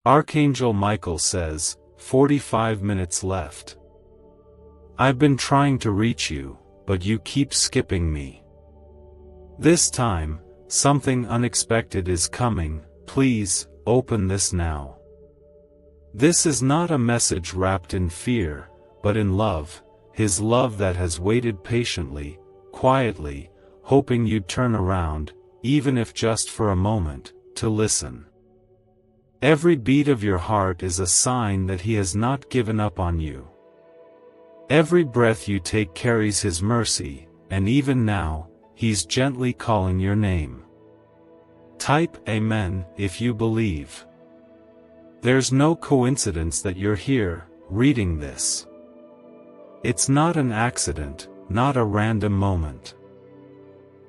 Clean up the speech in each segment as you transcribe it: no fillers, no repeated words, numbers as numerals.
Archangel Michael says, 45 minutes left. I've been trying to reach you, but you keep skipping me. This time, something unexpected is coming. Please, open this now. This is not a message wrapped in fear, but in love, His love that has waited patiently, quietly, hoping you'd turn around, even if just for a moment, to listen. Every beat of your heart is a sign that He has not given up on you. Every breath you take carries His mercy, and even now, He's gently calling your name. Type Amen if you believe. There's no coincidence that you're here, reading this. It's not an accident, not a random moment.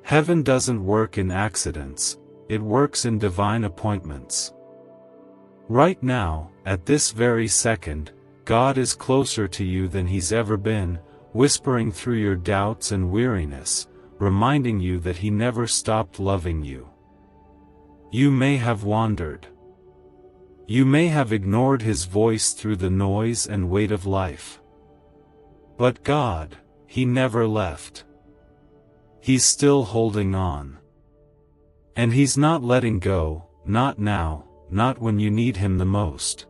Heaven doesn't work in accidents, it works in divine appointments. Right now, at this very second, God is closer to you than He's ever been, whispering through your doubts and weariness, reminding you that He never stopped loving you. You may have wandered. You may have ignored His voice through the noise and weight of life. But God, He never left. He's still holding on. And He's not letting go, not now, not when you need Him the most.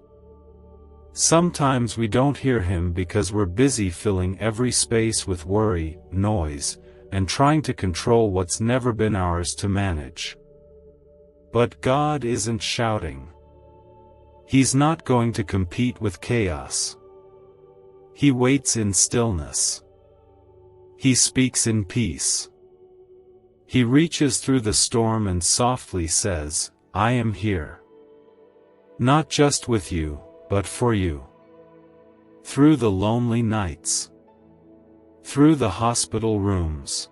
Sometimes we don't hear Him because we're busy filling every space with worry, noise, and trying to control what's never been ours to manage. But God isn't shouting. He's not going to compete with chaos. He waits in stillness. He speaks in peace. He reaches through the storm and softly says, I am here. Not just with you, but for you. Through the lonely nights. Through the hospital rooms.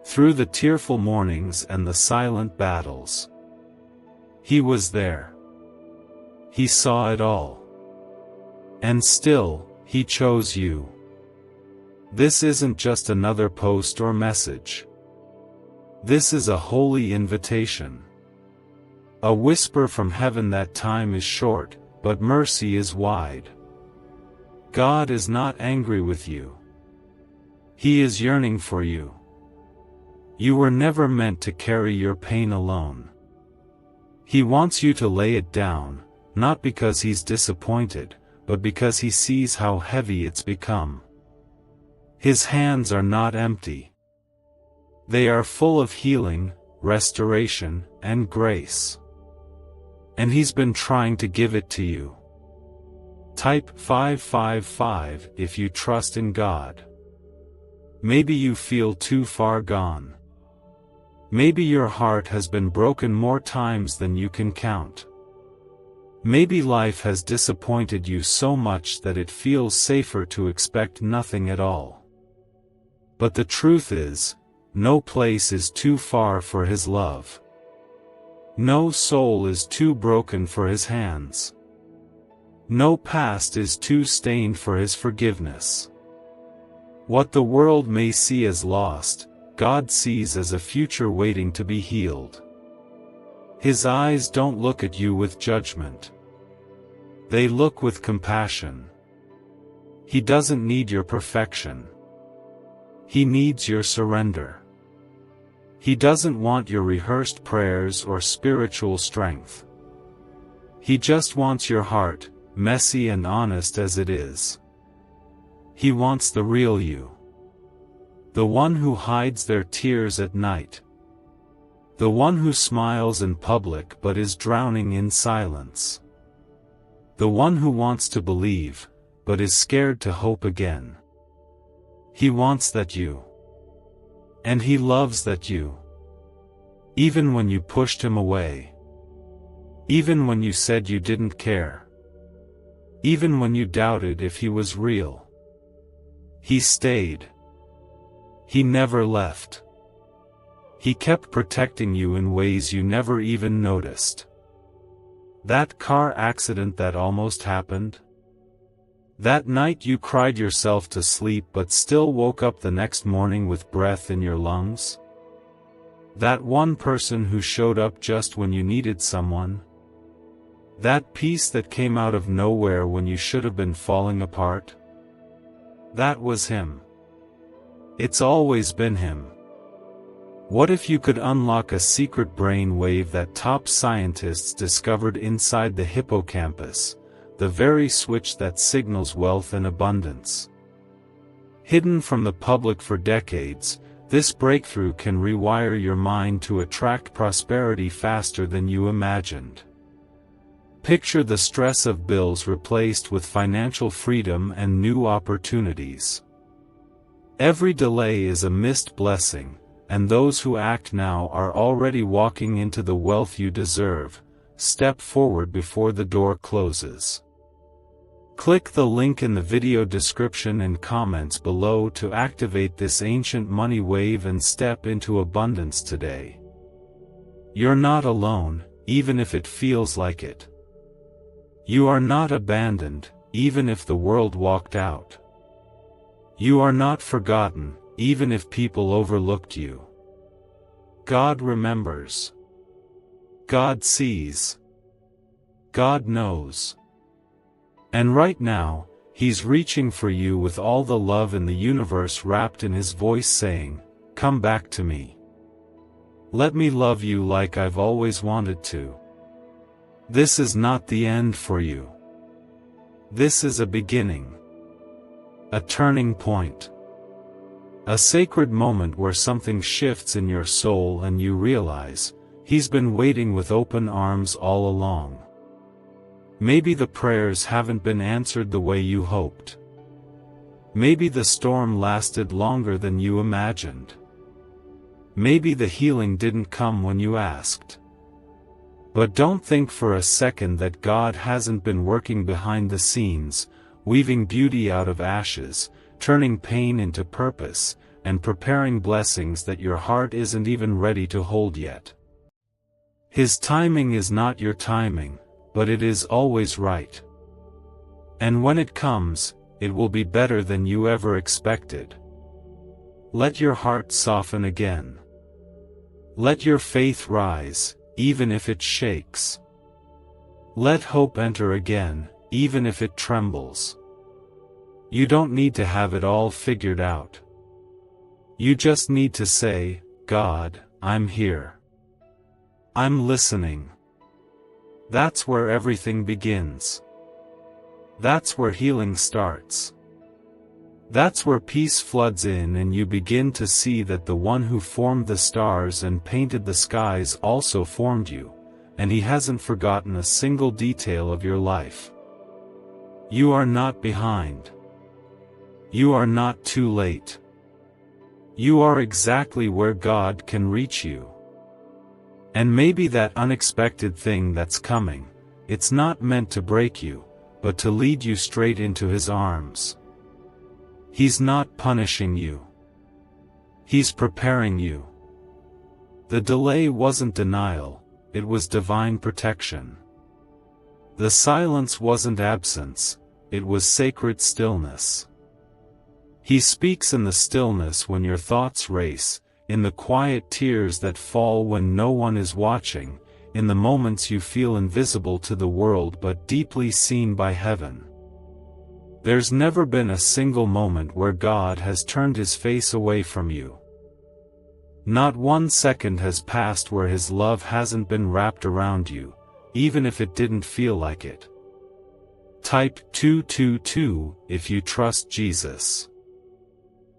Through the tearful mornings and the silent battles. He was there. He saw it all. And still, He chose you. This isn't just another post or message. This is a holy invitation. A whisper from heaven that time is short, but mercy is wide. God is not angry with you. He is yearning for you. You were never meant to carry your pain alone. He wants you to lay it down, not because He's disappointed, but because He sees how heavy it's become. His hands are not empty. They are full of healing, restoration, and grace. And He's been trying to give it to you. Type 555 if you trust in God. Maybe you feel too far gone. Maybe your heart has been broken more times than you can count. Maybe life has disappointed you so much that it feels safer to expect nothing at all. But the truth is, no place is too far for His love. No soul is too broken for His hands. No past is too stained for His forgiveness. What the world may see as lost, God sees as a future waiting to be healed. His eyes don't look at you with judgment. They look with compassion. He doesn't need your perfection. He needs your surrender. He doesn't want your rehearsed prayers or spiritual strength. He just wants your heart, messy and honest as it is. He wants the real you. The one who hides their tears at night. The one who smiles in public but is drowning in silence. The one who wants to believe, but is scared to hope again. He wants that you. And He loves that you. Even when you pushed Him away. Even when you said you didn't care. Even when you doubted if He was real. He stayed. He never left. He kept protecting you in ways you never even noticed. That car accident that almost happened? That night you cried yourself to sleep but still woke up the next morning with breath in your lungs? That one person who showed up just when you needed someone? That peace that came out of nowhere when you should have been falling apart? That was him. It's always been him. What if you could unlock a secret brain wave that top scientists discovered inside the hippocampus, the very switch that signals wealth and abundance? Hidden from the public for decades, this breakthrough can rewire your mind to attract prosperity faster than you imagined. Picture the stress of bills replaced with financial freedom and new opportunities. Every delay is a missed blessing, and those who act now are already walking into the wealth you deserve. Step forward before the door closes. Click the link in the video description and comments below to activate this ancient money wave and step into abundance today. You're not alone, even if it feels like it. You are not abandoned, even if the world walked out. You are not forgotten, even if people overlooked you. God remembers. God sees. God knows. And right now, He's reaching for you with all the love in the universe wrapped in His voice saying, "Come back to me. Let me love you like I've always wanted to." This is not the end for you. This is a beginning. A turning point. A sacred moment where something shifts in your soul and you realize, He's been waiting with open arms all along. Maybe the prayers haven't been answered the way you hoped. Maybe the storm lasted longer than you imagined. Maybe the healing didn't come when you asked. But don't think for a second that God hasn't been working behind the scenes, weaving beauty out of ashes, turning pain into purpose, and preparing blessings that your heart isn't even ready to hold yet. His timing is not your timing, but it is always right. And when it comes, it will be better than you ever expected. Let your heart soften again. Let your faith rise, even if it shakes. Let hope enter again, even if it trembles. You don't need to have it all figured out. You just need to say, "God, I'm here. I'm listening." That's where everything begins. That's where healing starts. That's where peace floods in and you begin to see that the one who formed the stars and painted the skies also formed you, and He hasn't forgotten a single detail of your life. You are not behind. You are not too late. You are exactly where God can reach you. And maybe that unexpected thing that's coming, it's not meant to break you, but to lead you straight into His arms. He's not punishing you. He's preparing you. The delay wasn't denial, it was divine protection. The silence wasn't absence, it was sacred stillness. He speaks in the stillness when your thoughts race, in the quiet tears that fall when no one is watching, in the moments you feel invisible to the world but deeply seen by heaven. There's never been a single moment where God has turned His face away from you. Not 1 second has passed where His love hasn't been wrapped around you, even if it didn't feel like it. Type 222 if you trust Jesus.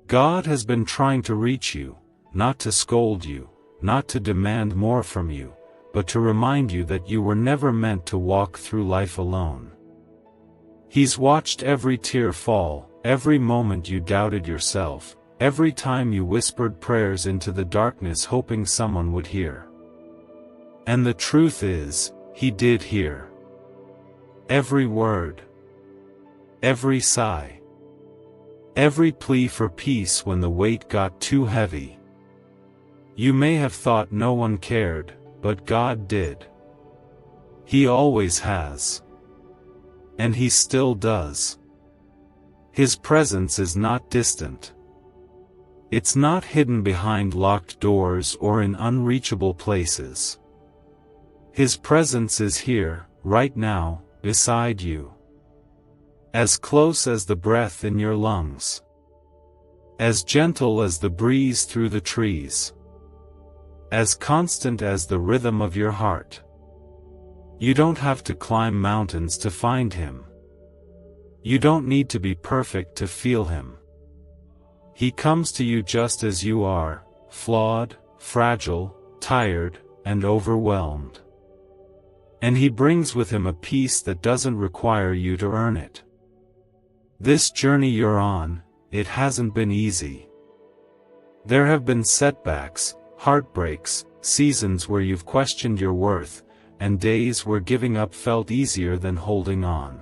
God has been trying to reach you, not to scold you, not to demand more from you, but to remind you that you were never meant to walk through life alone. He's watched every tear fall, every moment you doubted yourself, every time you whispered prayers into the darkness hoping someone would hear. And the truth is, He did hear. Every word. Every sigh. Every plea for peace when the weight got too heavy. You may have thought no one cared, but God did. He always has. And He still does. His presence is not distant. It's not hidden behind locked doors or in unreachable places. His presence is here, right now, beside you. As close as the breath in your lungs. As gentle as the breeze through the trees. As constant as the rhythm of your heart. You don't have to climb mountains to find him. You don't need to be perfect to feel him. He comes to you just as you are, flawed, fragile, tired, and overwhelmed. And he brings with him a peace that doesn't require you to earn it. This journey you're on, it hasn't been easy. There have been setbacks, heartbreaks, seasons where you've questioned your worth, and days where giving up felt easier than holding on.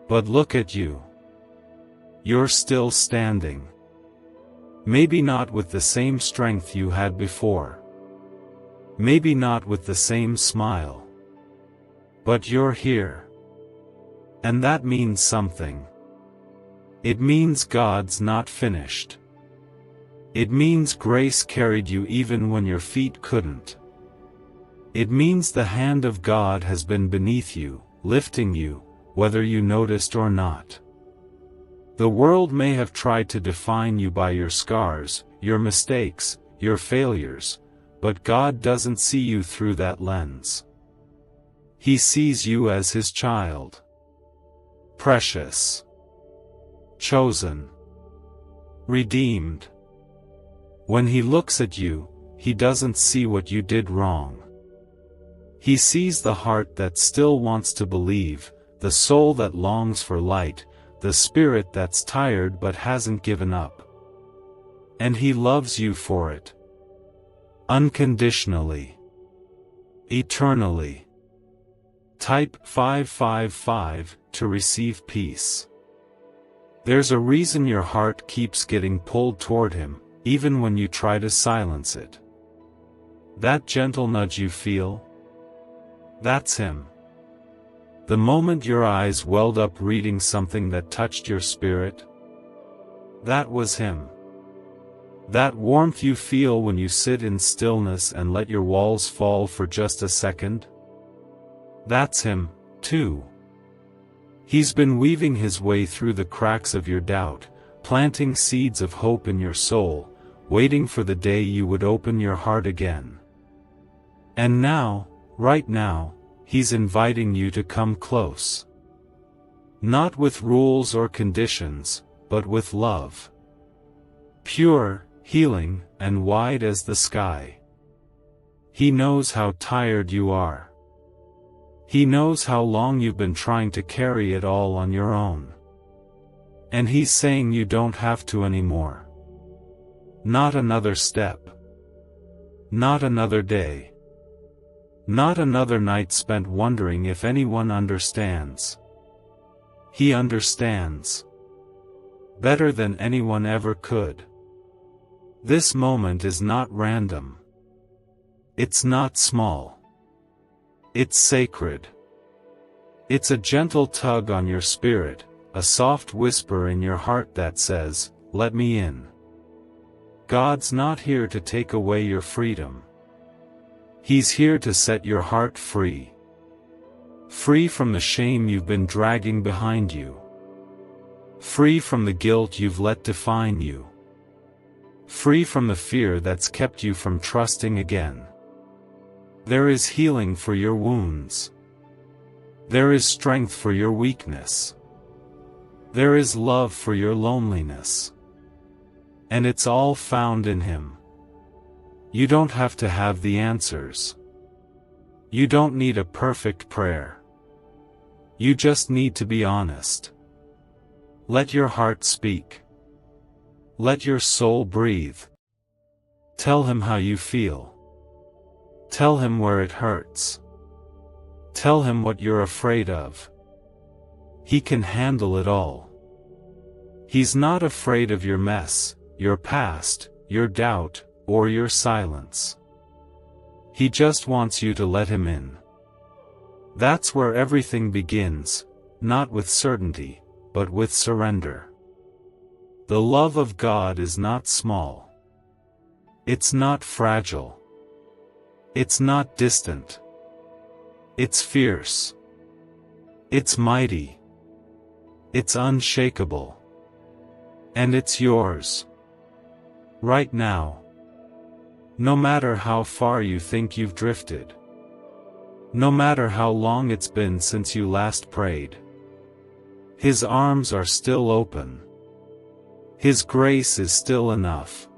But look at you. You're still standing. Maybe not with the same strength you had before. Maybe not with the same smile. But you're here. And that means something. It means God's not finished. It means grace carried you even when your feet couldn't. It means the hand of God has been beneath you, lifting you, whether you noticed or not. The world may have tried to define you by your scars, your mistakes, your failures, but God doesn't see you through that lens. He sees you as his child. Precious. Chosen. Redeemed. When he looks at you, he doesn't see what you did wrong. He sees the heart that still wants to believe, the soul that longs for light, the spirit that's tired but hasn't given up. And he loves you for it. Unconditionally. Eternally. Type 555 to receive peace. There's a reason your heart keeps getting pulled toward him, even when you try to silence it. That gentle nudge you feel? That's him. The moment your eyes welled up reading something that touched your spirit? That was him. That warmth you feel when you sit in stillness and let your walls fall for just a second? That's him, too. He's been weaving his way through the cracks of your doubt, planting seeds of hope in your soul, waiting for the day you would open your heart again. And now, right now, he's inviting you to come close. Not with rules or conditions, but with love. Pure, healing, and wide as the sky. He knows how tired you are. He knows how long you've been trying to carry it all on your own. And he's saying you don't have to anymore. Not another step. Not another day. Not another night spent wondering if anyone understands. He understands. Better than anyone ever could. This moment is not random. It's not small. It's sacred. It's a gentle tug on your spirit, a soft whisper in your heart that says, "Let me in." God's not here to take away your freedom. He's here to set your heart free. Free from the shame you've been dragging behind you. Free from the guilt you've let define you. Free from the fear that's kept you from trusting again. There is healing for your wounds. There is strength for your weakness. There is love for your loneliness. And it's all found in him. You don't have to have the answers. You don't need a perfect prayer. You just need to be honest. Let your heart speak. Let your soul breathe. Tell him how you feel. Tell him where it hurts. Tell him what you're afraid of. He can handle it all. He's not afraid of your mess, your past, your doubt, or your silence. He just wants you to let him in. That's where everything begins, not with certainty, but with surrender. The love of God is not small. It's not fragile. It's not distant. It's fierce. It's mighty. It's unshakable. And it's yours. Right now. No matter how far you think you've drifted. No matter how long it's been since you last prayed. His arms are still open. His grace is still enough.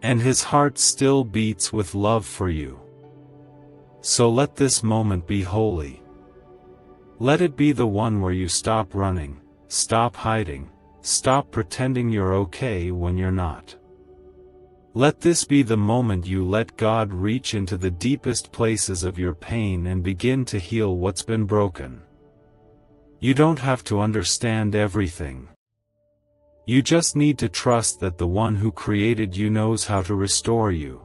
And his heart still beats with love for you. So let this moment be holy. Let it be the one where you stop running, stop hiding, stop pretending you're okay when you're not. Let this be the moment you let God reach into the deepest places of your pain and begin to heal what's been broken. You don't have to understand everything. You just need to trust that the one who created you knows how to restore you.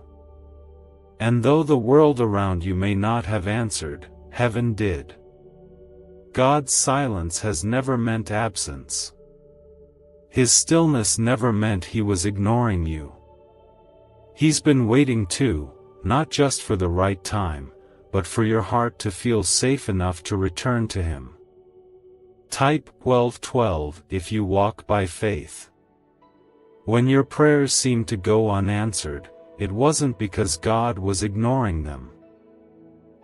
And though the world around you may not have answered, heaven did. God's silence has never meant absence. His stillness never meant he was ignoring you. He's been waiting too, not just for the right time, but for your heart to feel safe enough to return to him. Type 1212 if you walk by faith. When your prayers seemed to go unanswered, it wasn't because God was ignoring them.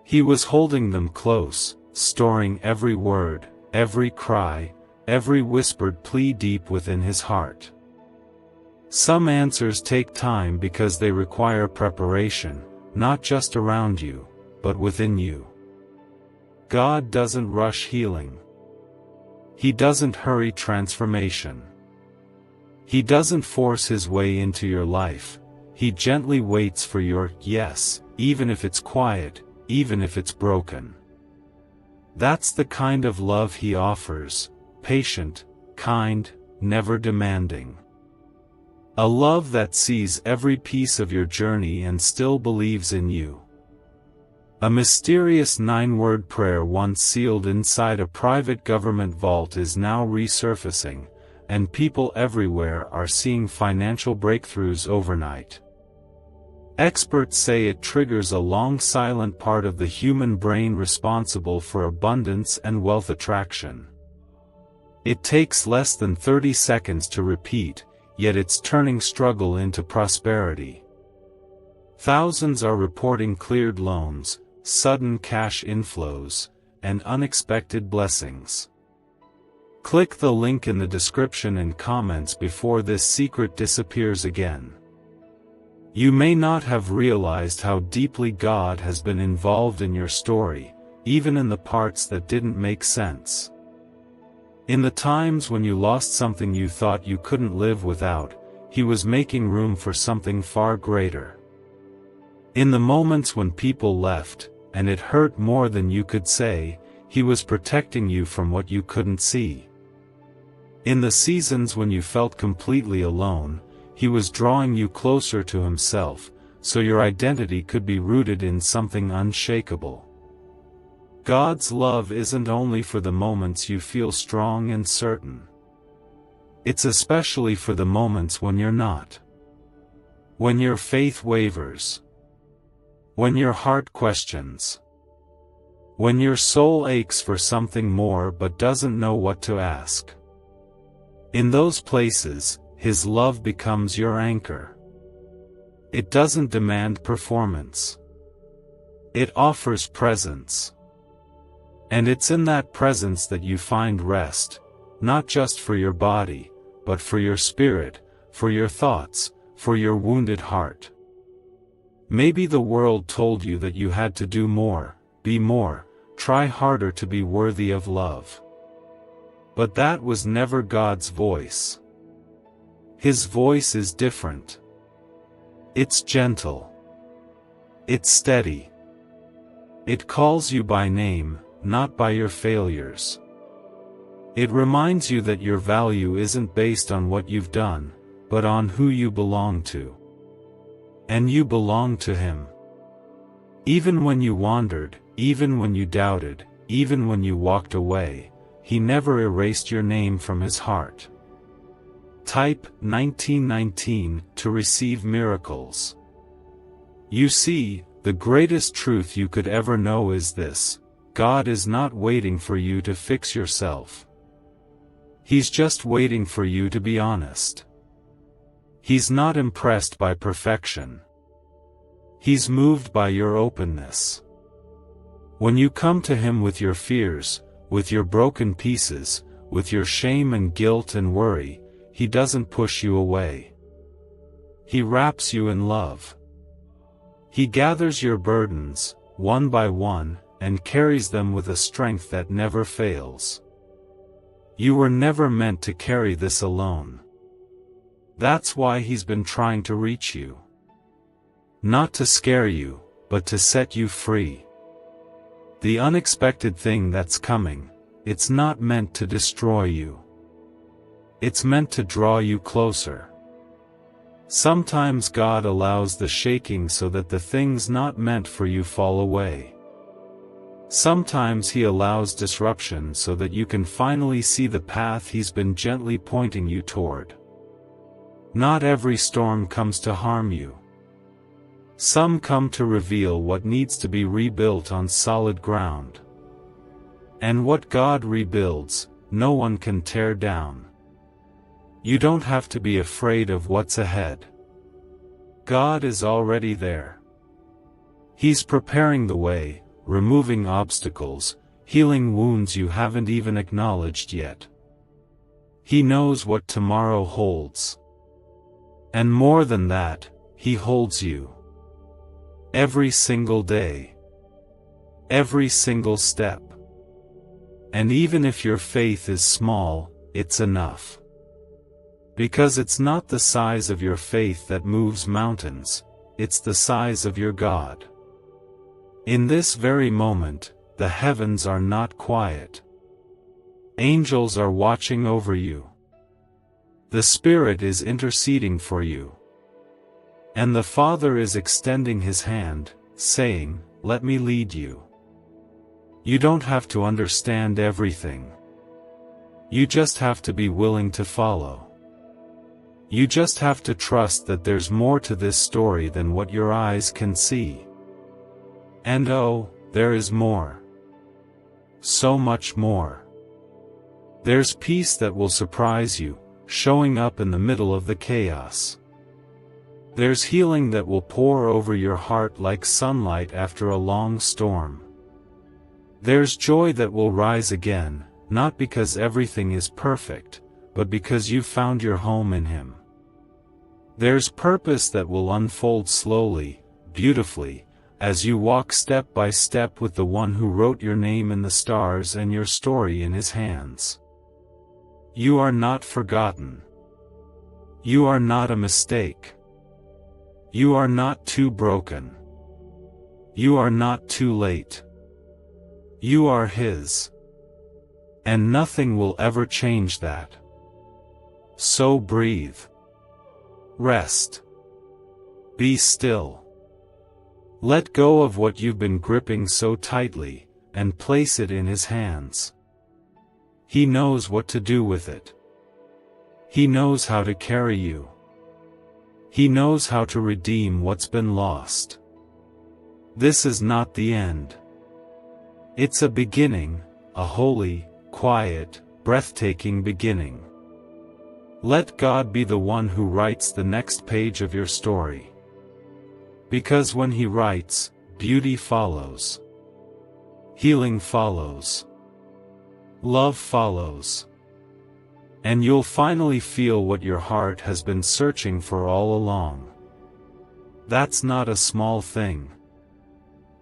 He was holding them close, storing every word, every cry, every whispered plea deep within his heart. Some answers take time because they require preparation, not just around you, but within you. God doesn't rush healing. He doesn't hurry transformation. He doesn't force his way into your life. He gently waits for your yes, even if it's quiet, even if it's broken. That's the kind of love he offers, patient, kind, never demanding. A love that sees every piece of your journey and still believes in you. A mysterious 9-word prayer once sealed inside a private government vault is now resurfacing, and people everywhere are seeing financial breakthroughs overnight. Experts say it triggers a long silent part of the human brain responsible for abundance and wealth attraction. It takes less than 30 seconds to repeat, yet it's turning struggle into prosperity. Thousands are reporting cleared loans, sudden cash inflows, and unexpected blessings. Click the link in the description and comments before this secret disappears again. You may not have realized how deeply God has been involved in your story, even in the parts that didn't make sense. In the times when you lost something you thought you couldn't live without, he was making room for something far greater. In the moments when people left, and it hurt more than you could say, he was protecting you from what you couldn't see. In the seasons when you felt completely alone, he was drawing you closer to himself, so your identity could be rooted in something unshakable. God's love isn't only for the moments you feel strong and certain. It's especially for the moments when you're not. When your faith wavers. When your heart questions. When your soul aches for something more but doesn't know what to ask. In those places, his love becomes your anchor. It doesn't demand performance. It offers presence. And it's in that presence that you find rest, not just for your body, but for your spirit, for your thoughts, for your wounded heart. Maybe the world told you that you had to do more, be more, try harder to be worthy of love. But that was never God's voice. His voice is different. It's gentle. It's steady. It calls you by name, not by your failures. It reminds you that your value isn't based on what you've done, but on who you belong to. And you belong to him. Even when you wandered, even when you doubted, even when you walked away, he never erased your name from his heart. Type 1919 to receive miracles. You see, the greatest truth you could ever know is this: God is not waiting for you to fix yourself. He's just waiting for you to be honest. He's not impressed by perfection. He's moved by your openness. When you come to Him with your fears, with your broken pieces, with your shame and guilt and worry, He doesn't push you away. He wraps you in love. He gathers your burdens, one by one, and carries them with a strength that never fails. You were never meant to carry this alone. That's why He's been trying to reach you. Not to scare you, but to set you free. The unexpected thing that's coming, it's not meant to destroy you. It's meant to draw you closer. Sometimes God allows the shaking so that the things not meant for you fall away. Sometimes He allows disruption so that you can finally see the path He's been gently pointing you toward. Not every storm comes to harm you. Some come to reveal what needs to be rebuilt on solid ground. And what God rebuilds, no one can tear down. You don't have to be afraid of what's ahead. God is already there. He's preparing the way, removing obstacles, healing wounds you haven't even acknowledged yet. He knows what tomorrow holds. And more than that, He holds you. Every single day. Every single step. And even if your faith is small, it's enough. Because it's not the size of your faith that moves mountains, it's the size of your God. In this very moment, the heavens are not quiet. Angels are watching over you. The Spirit is interceding for you. And the Father is extending His hand, saying, "Let me lead you." You don't have to understand everything. You just have to be willing to follow. You just have to trust that there's more to this story than what your eyes can see. And oh, there is more. So much more. There's peace that will surprise you, showing up in the middle of the chaos. There's healing that will pour over your heart like sunlight after a long storm. There's joy that will rise again, not because everything is perfect, but because you've found your home in Him. There's purpose that will unfold slowly, beautifully, as you walk step by step with the One who wrote your name in the stars and your story in His hands. You are not forgotten. You are not a mistake. You are not too broken. You are not too late. You are His. And nothing will ever change that. So breathe. Rest. Be still. Let go of what you've been gripping so tightly, and place it in His hands. He knows what to do with it. He knows how to carry you. He knows how to redeem what's been lost. This is not the end. It's a beginning, a holy, quiet, breathtaking beginning. Let God be the one who writes the next page of your story. Because when He writes, beauty follows. Healing follows. Love follows. And you'll finally feel what your heart has been searching for all along. That's not a small thing.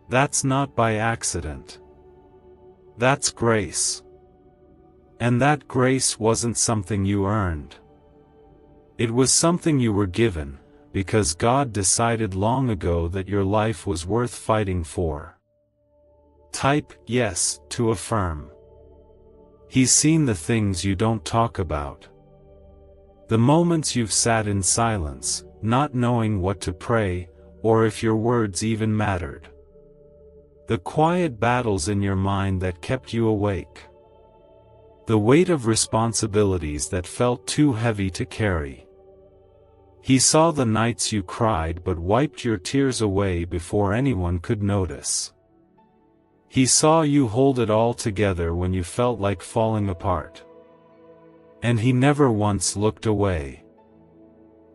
That's not by accident. That's grace. And that grace wasn't something you earned. It was something you were given, because God decided long ago that your life was worth fighting for. Type yes to affirm. He's seen the things you don't talk about. The moments you've sat in silence, not knowing what to pray, or if your words even mattered. The quiet battles in your mind that kept you awake. The weight of responsibilities that felt too heavy to carry. He saw the nights you cried but wiped your tears away before anyone could notice. He saw you hold it all together when you felt like falling apart. And he never once looked away.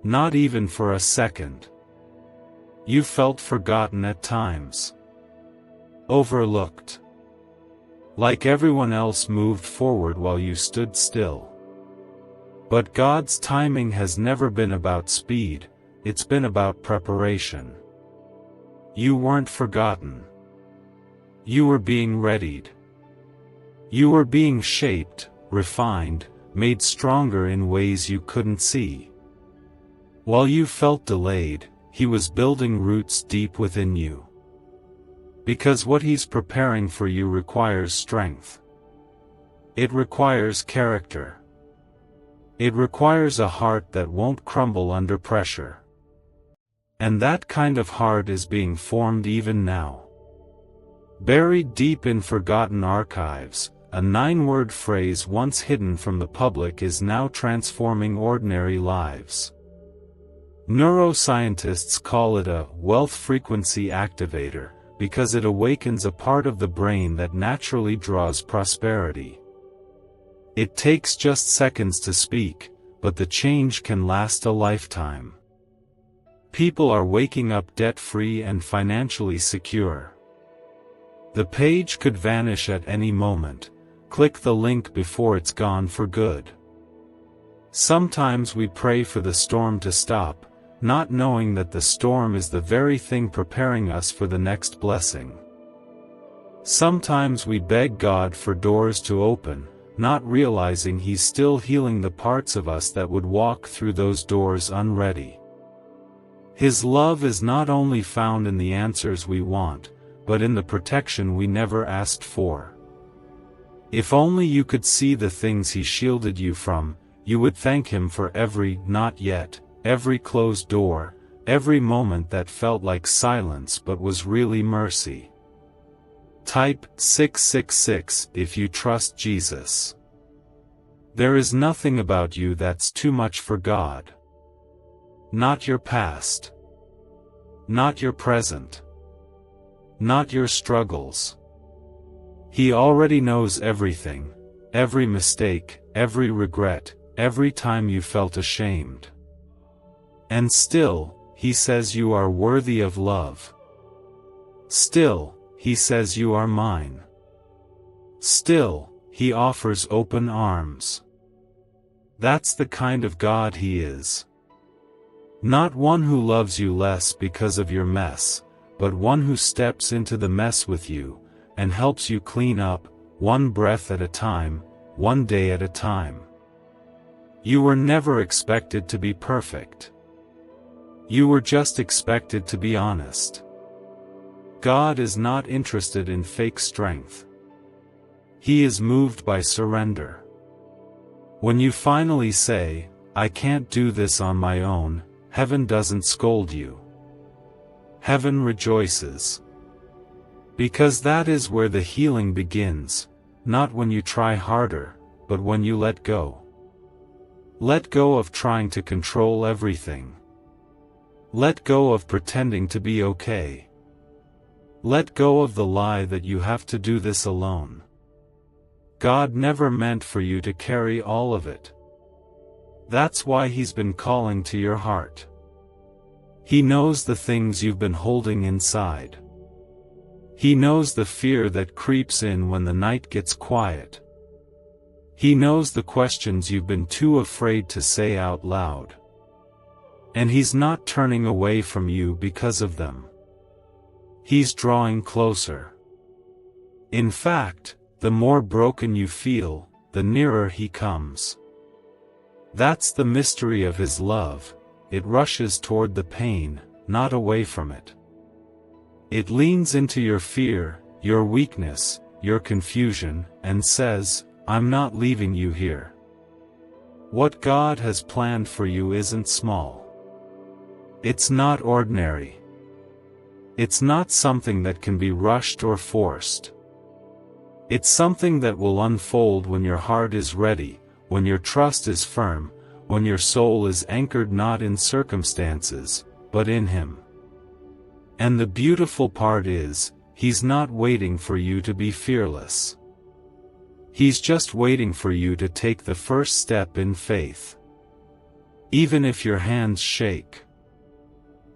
Not even for a second. You felt forgotten at times. Overlooked. Like everyone else moved forward while you stood still. But God's timing has never been about speed, it's been about preparation. You weren't forgotten. You were being readied. You were being shaped, refined, made stronger in ways you couldn't see. While you felt delayed, He was building roots deep within you. Because what He's preparing for you requires strength. It requires character. It requires a heart that won't crumble under pressure. And that kind of heart is being formed even now. Buried deep in forgotten archives, a 9-word phrase once hidden from the public is now transforming ordinary lives. Neuroscientists call it a wealth frequency activator, because it awakens a part of the brain that naturally draws prosperity. It takes just seconds to speak, but the change can last a lifetime. People are waking up debt-free and financially secure. The page could vanish at any moment. Click the link before it's gone for good. Sometimes we pray for the storm to stop, not knowing that the storm is the very thing preparing us for the next blessing. Sometimes we beg God for doors to open, not realizing He's still healing the parts of us that would walk through those doors unready. His love is not only found in the answers we want, but in the protection we never asked for. If only you could see the things He shielded you from, you would thank Him for every "not yet," every closed door, every moment that felt like silence but was really mercy. Type 666 if you trust Jesus. There is nothing about you that's too much for God. Not your past. Not your present. Not your struggles. He already knows everything, every mistake, every regret, every time you felt ashamed. And still, He says you are worthy of love. Still, He says you are mine. Still, He offers open arms. That's the kind of God He is. Not one who loves you less because of your mess, but one who steps into the mess with you, and helps you clean up, one breath at a time, one day at a time. You were never expected to be perfect. You were just expected to be honest. God is not interested in fake strength. He is moved by surrender. When you finally say, "I can't do this on my own," heaven doesn't scold you. Heaven rejoices. Because that is where the healing begins, not when you try harder, but when you let go. Let go of trying to control everything. Let go of pretending to be okay. Let go of the lie that you have to do this alone. God never meant for you to carry all of it. That's why He's been calling to your heart. He knows the things you've been holding inside. He knows the fear that creeps in when the night gets quiet. He knows the questions you've been too afraid to say out loud. And He's not turning away from you because of them. He's drawing closer. In fact, the more broken you feel, the nearer He comes. That's the mystery of His love. It rushes toward the pain, not away from it. It leans into your fear, your weakness, your confusion, and says, "I'm not leaving you here." What God has planned for you isn't small. It's not ordinary. It's not something that can be rushed or forced. It's something that will unfold when your heart is ready, when your trust is firm, when your soul is anchored not in circumstances, but in Him. And the beautiful part is, He's not waiting for you to be fearless. He's just waiting for you to take the first step in faith. Even if your hands shake,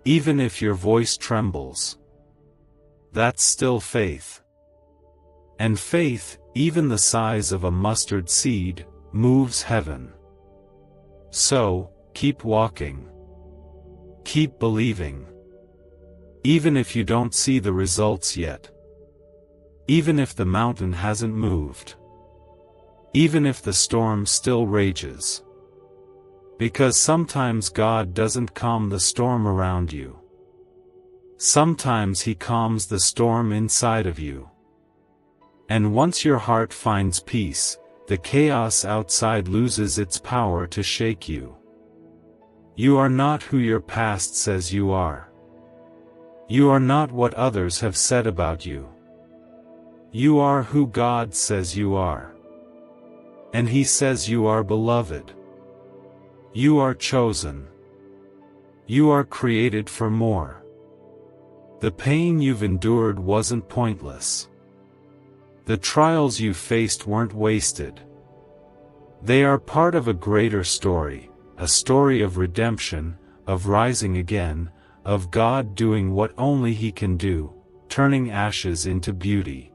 even if your voice trembles, that's still faith. And faith, even the size of a mustard seed, moves heaven. So, keep walking. Keep believing. Even if you don't see the results yet. Even if the mountain hasn't moved. Even if the storm still rages. Because sometimes God doesn't calm the storm around you. Sometimes He calms the storm inside of you. And once your heart finds peace, the chaos outside loses its power to shake you. You are not who your past says you are. You are not what others have said about you. You are who God says you are. And He says you are beloved. You are chosen. You are created for more. The pain you've endured wasn't pointless. The trials you faced weren't wasted. They are part of a greater story, a story of redemption, of rising again, of God doing what only He can do, turning ashes into beauty.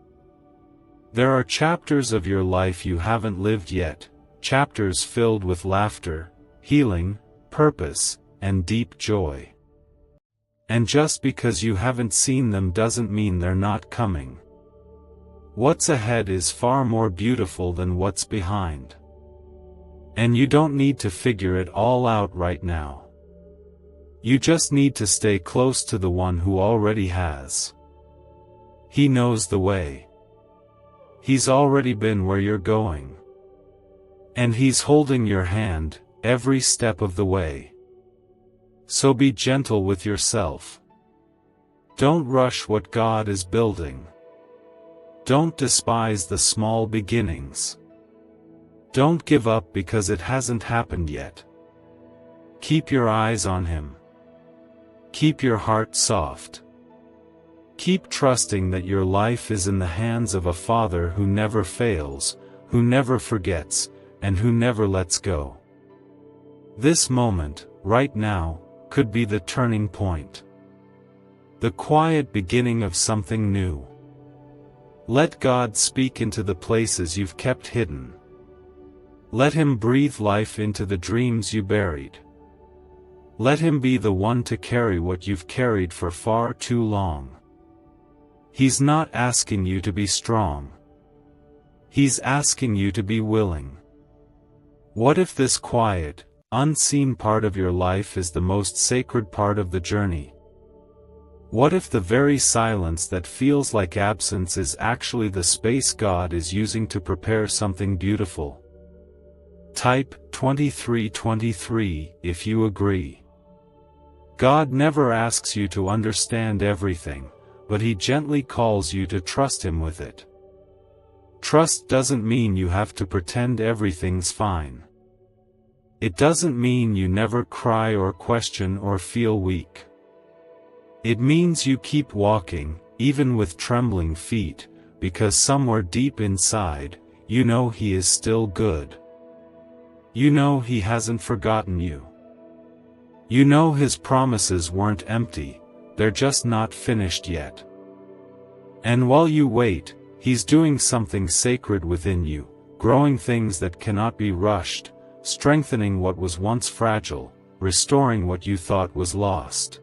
There are chapters of your life you haven't lived yet, chapters filled with laughter, healing, purpose, and deep joy. And just because you haven't seen them doesn't mean they're not coming. What's ahead is far more beautiful than what's behind. And you don't need to figure it all out right now. You just need to stay close to the one who already has. He knows the way. He's already been where you're going. And He's holding your hand, every step of the way. So be gentle with yourself. Don't rush what God is building. Don't despise the small beginnings. Don't give up because it hasn't happened yet. Keep your eyes on Him. Keep your heart soft. Keep trusting that your life is in the hands of a Father who never fails, who never forgets, and who never lets go. This moment, right now, could be the turning point. The quiet beginning of something new. Let God speak into the places you've kept hidden. Let Him breathe life into the dreams you buried. Let Him be the one to carry what you've carried for far too long. He's not asking you to be strong. He's asking you to be willing. What if this quiet, unseen part of your life is the most sacred part of the journey? What if the very silence that feels like absence is actually the space God is using to prepare something beautiful? Type 2323 if you agree. God never asks you to understand everything, but He gently calls you to trust Him with it. Trust doesn't mean you have to pretend everything's fine. It doesn't mean you never cry or question or feel weak. It means you keep walking, even with trembling feet, because somewhere deep inside, you know He is still good. You know He hasn't forgotten you. You know His promises weren't empty, they're just not finished yet. And while you wait, He's doing something sacred within you, growing things that cannot be rushed, strengthening what was once fragile, restoring what you thought was lost.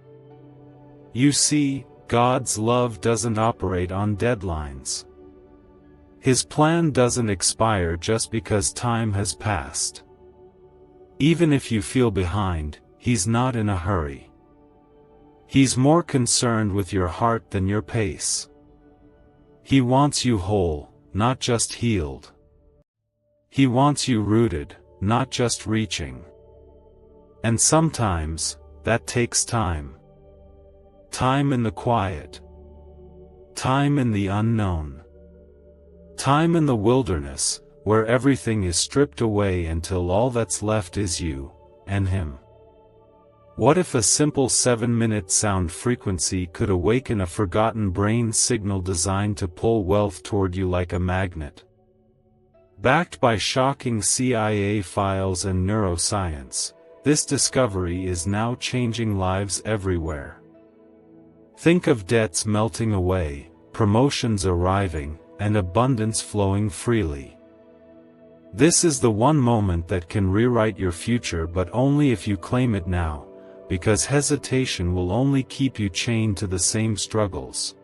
You see, God's love doesn't operate on deadlines. His plan doesn't expire just because time has passed. Even if you feel behind, He's not in a hurry. He's more concerned with your heart than your pace. He wants you whole, not just healed. He wants you rooted, not just reaching. And sometimes, that takes time. Time in the quiet. Time in the unknown. Time in the wilderness, where everything is stripped away until all that's left is you, and Him. What if a simple 7-minute sound frequency could awaken a forgotten brain signal designed to pull wealth toward you like a magnet? Backed by shocking CIA files and neuroscience, this discovery is now changing lives everywhere. Think of debts melting away, promotions arriving, and abundance flowing freely. This is the one moment that can rewrite your future, but only if you claim it now, because hesitation will only keep you chained to the same struggles.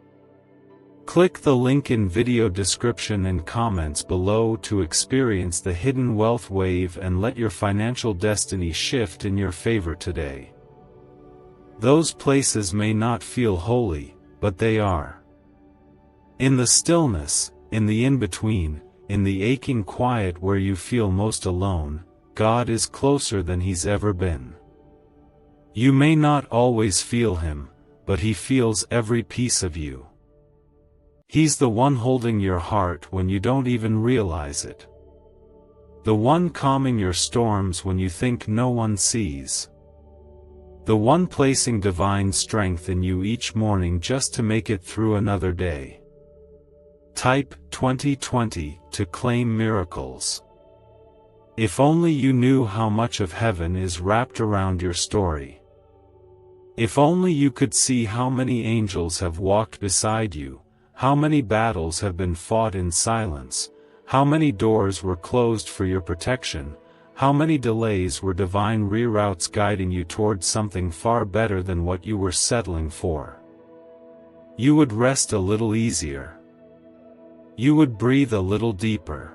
Click the link in video description and comments below to experience the hidden wealth wave and let your financial destiny shift in your favor today. Those places may not feel holy, but they are. In the stillness, in the in-between, in the aching quiet where you feel most alone, God is closer than He's ever been. You may not always feel Him, but He feels every piece of you. He's the one holding your heart when you don't even realize it. The one calming your storms when you think no one sees. The one placing divine strength in you each morning just to make it through another day. Type 2020 to claim miracles. If only you knew how much of heaven is wrapped around your story. If only you could see how many angels have walked beside you, how many battles have been fought in silence, how many doors were closed for your protection, how many delays were divine reroutes guiding you towards something far better than what you were settling for. You would rest a little easier. You would breathe a little deeper.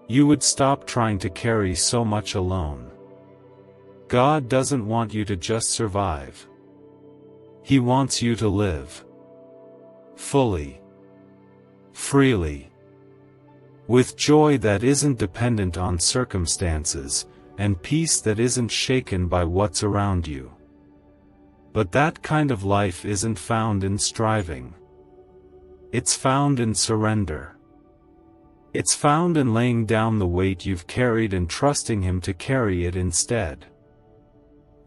You would stop trying to carry so much alone. God doesn't want you to just survive. He wants you to live. Fully. Freely. With joy that isn't dependent on circumstances, and peace that isn't shaken by what's around you. But that kind of life isn't found in striving. It's found in surrender. It's found in laying down the weight you've carried and trusting Him to carry it instead.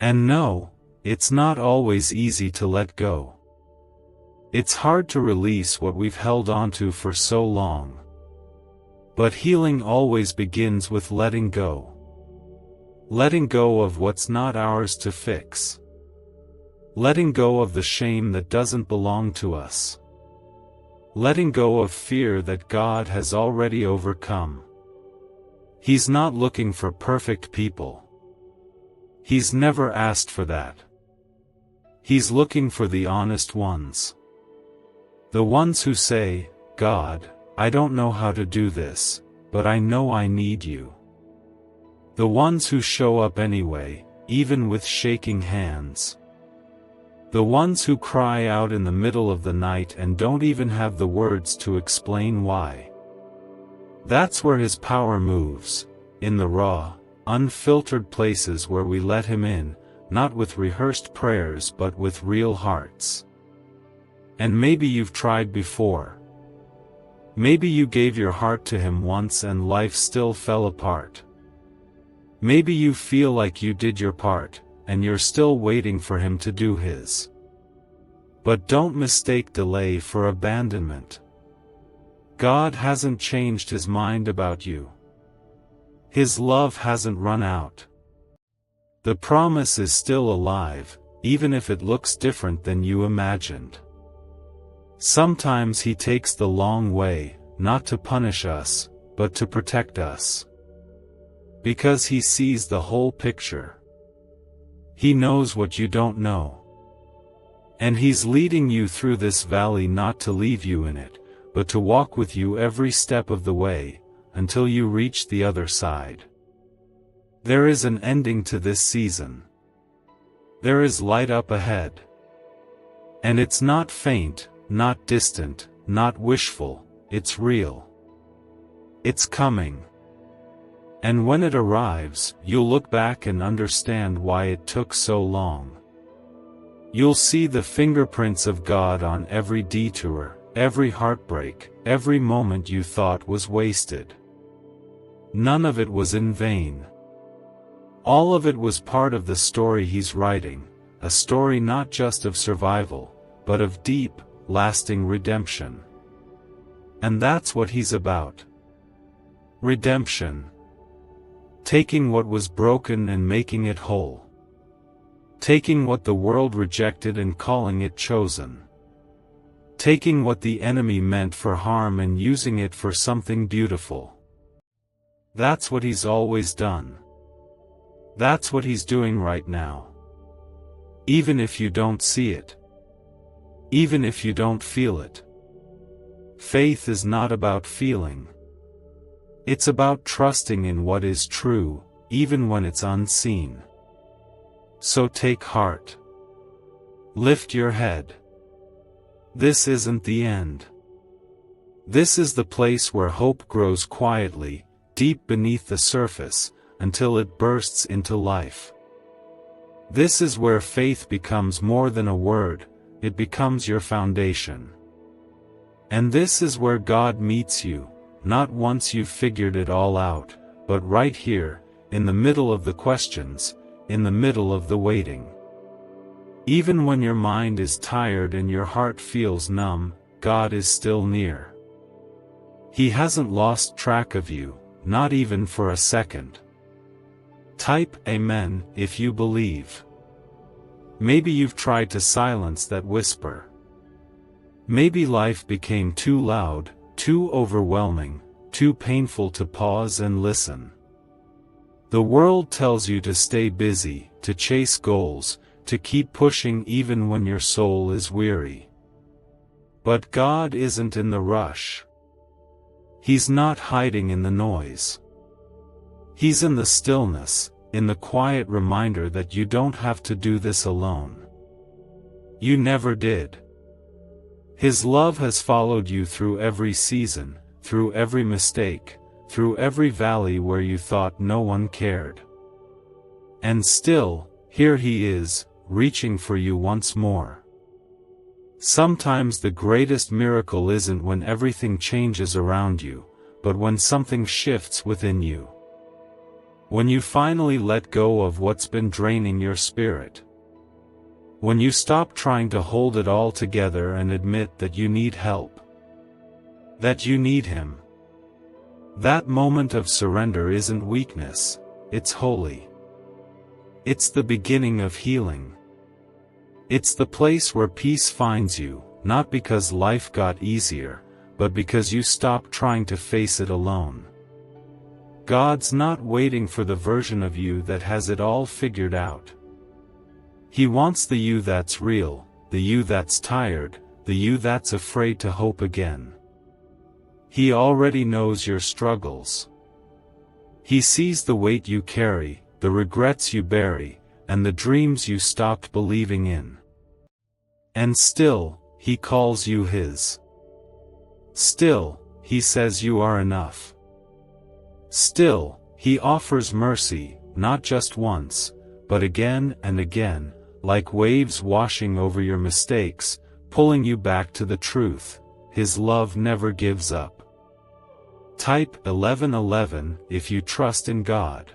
And no, it's not always easy to let go. It's hard to release what we've held onto for so long. But healing always begins with letting go. Letting go of what's not ours to fix. Letting go of the shame that doesn't belong to us. Letting go of fear that God has already overcome. He's not looking for perfect people. He's never asked for that. He's looking for the honest ones. The ones who say, God, I don't know how to do this, but I know I need you. The ones who show up anyway, even with shaking hands. The ones who cry out in the middle of the night and don't even have the words to explain why. That's where His power moves, in the raw, unfiltered places where we let Him in, not with rehearsed prayers but with real hearts. And maybe you've tried before. Maybe you gave your heart to Him once and life still fell apart. Maybe you feel like you did your part, and you're still waiting for Him to do His. But don't mistake delay for abandonment. God hasn't changed His mind about you. His love hasn't run out. The promise is still alive, even if it looks different than you imagined. Sometimes He takes the long way, not to punish us, but to protect us. Because He sees the whole picture. He knows what you don't know. And He's leading you through this valley not to leave you in it, but to walk with you every step of the way, until you reach the other side. There is an ending to this season. There is light up ahead. And it's not faint, not distant, not wishful, it's real. It's coming. And when it arrives, you'll look back and understand why it took so long. You'll see the fingerprints of God on every detour, every heartbreak, every moment you thought was wasted. None of it was in vain. All of it was part of the story he's writing, a story not just of survival, but of deep, lasting redemption. And that's what he's about. Redemption. Taking what was broken and making it whole. Taking what the world rejected and calling it chosen. Taking what the enemy meant for harm and using it for something beautiful. That's what he's always done. That's what he's doing right now. Even if you don't see it. Even if you don't feel it. Faith is not about feeling. It's about trusting in what is true, even when it's unseen. So take heart. Lift your head. This isn't the end. This is the place where hope grows quietly, deep beneath the surface, until it bursts into life. This is where faith becomes more than a word, it becomes your foundation. And this is where God meets you, not once you've figured it all out, but right here, in the middle of the questions, in the middle of the waiting. Even when your mind is tired and your heart feels numb, God is still near. He hasn't lost track of you, not even for a second. Type Amen if you believe. Maybe you've tried to silence that whisper. Maybe life became too loud, too overwhelming, too painful to pause and listen. The world tells you to stay busy, to chase goals, to keep pushing even when your soul is weary. But God isn't in the rush. He's not hiding in the noise. He's in the stillness, in the quiet reminder that you don't have to do this alone. You never did. His love has followed you through every season, through every mistake, through every valley where you thought no one cared. And still, here he is, reaching for you once more. Sometimes the greatest miracle isn't when everything changes around you, but when something shifts within you. When you finally let go of what's been draining your spirit. When you stop trying to hold it all together and admit that you need help. That you need him. That moment of surrender isn't weakness, it's holy. It's the beginning of healing. It's the place where peace finds you, not because life got easier, but because you stopped trying to face it alone. God's not waiting for the version of you that has it all figured out. He wants the you that's real, the you that's tired, the you that's afraid to hope again. He already knows your struggles. He sees the weight you carry, the regrets you bury, and the dreams you stopped believing in. And still, he calls you his. Still, he says you are enough. Still, he offers mercy, not just once, but again and again, like waves washing over your mistakes, pulling you back to the truth. His love never gives up. Type 1111 if you trust in God.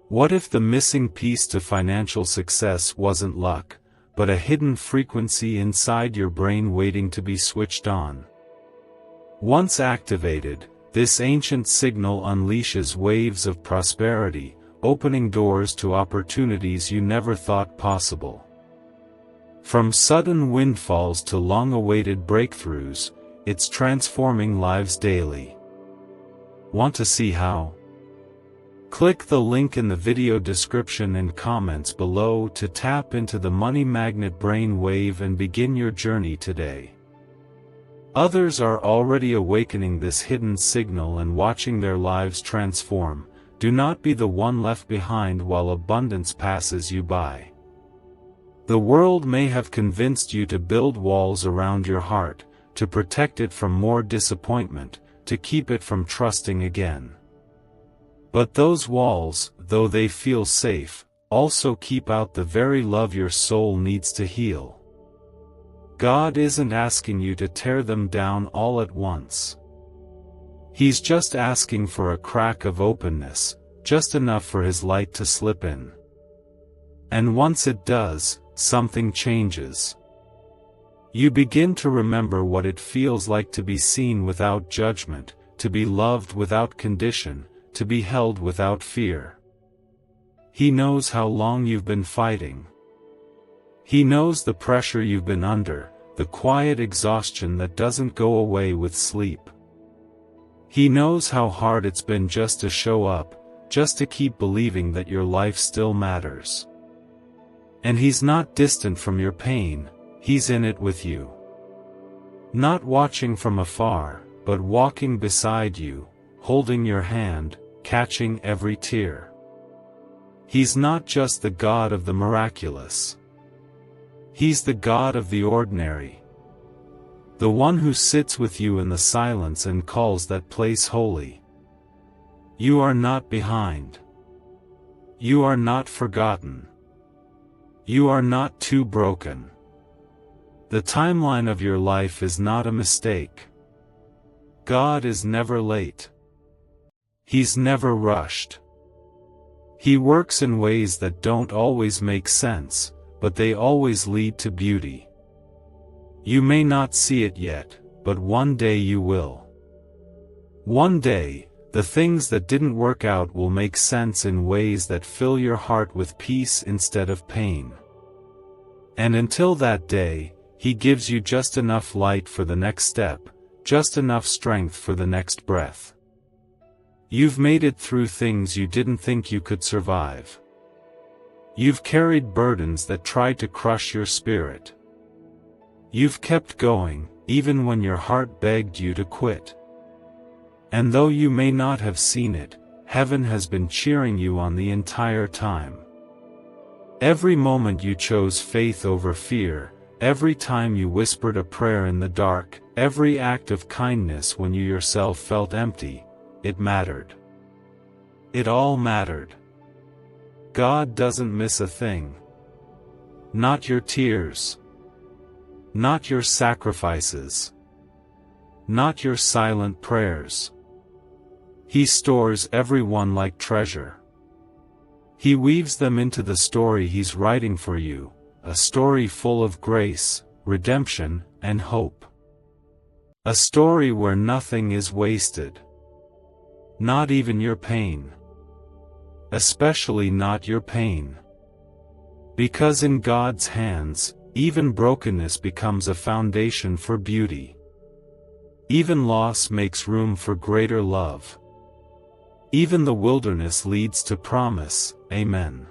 What if the missing piece to financial success wasn't luck, but a hidden frequency inside your brain waiting to be switched on? Once activated, this ancient signal unleashes waves of prosperity, opening doors to opportunities you never thought possible. From sudden windfalls to long-awaited breakthroughs, it's transforming lives daily. Want to see how? Click the link in the video description and comments below to tap into the money magnet brain wave and begin your journey today. Others are already awakening this hidden signal and watching their lives transform. Do not be the one left behind while abundance passes you by. The world may have convinced you to build walls around your heart, to protect it from more disappointment, to keep it from trusting again. But those walls, though they feel safe, also keep out the very love your soul needs to heal. God isn't asking you to tear them down all at once. He's just asking for a crack of openness, just enough for his light to slip in. And once it does, something changes. You begin to remember what it feels like to be seen without judgment, to be loved without condition, to be held without fear. He knows how long you've been fighting. He knows the pressure you've been under, the quiet exhaustion that doesn't go away with sleep. He knows how hard it's been just to show up, just to keep believing that your life still matters. And he's not distant from your pain, he's in it with you. Not watching from afar, but walking beside you, holding your hand, catching every tear. He's not just the God of the miraculous. He's the God of the ordinary. The one who sits with you in the silence and calls that place holy. You are not behind. You are not forgotten. You are not too broken. The timeline of your life is not a mistake. God is never late. He's never rushed. He works in ways that don't always make sense, but they always lead to beauty. You may not see it yet, but one day you will. One day, the things that didn't work out will make sense in ways that fill your heart with peace instead of pain. And until that day, He gives you just enough light for the next step, just enough strength for the next breath. You've made it through things you didn't think you could survive. You've carried burdens that tried to crush your spirit. You've kept going, even when your heart begged you to quit. And though you may not have seen it, heaven has been cheering you on the entire time. Every moment you chose faith over fear, every time you whispered a prayer in the dark, every act of kindness when you yourself felt empty, it mattered. It all mattered. God doesn't miss a thing. Not your tears. Not your sacrifices. Not your silent prayers. He stores everyone like treasure. He weaves them into the story He's writing for you, a story full of grace, redemption, and hope. A story where nothing is wasted. Not even your pain. Especially not your pain. Because in God's hands, even brokenness becomes a foundation for beauty. Even loss makes room for greater love. Even the wilderness leads to promise. Amen.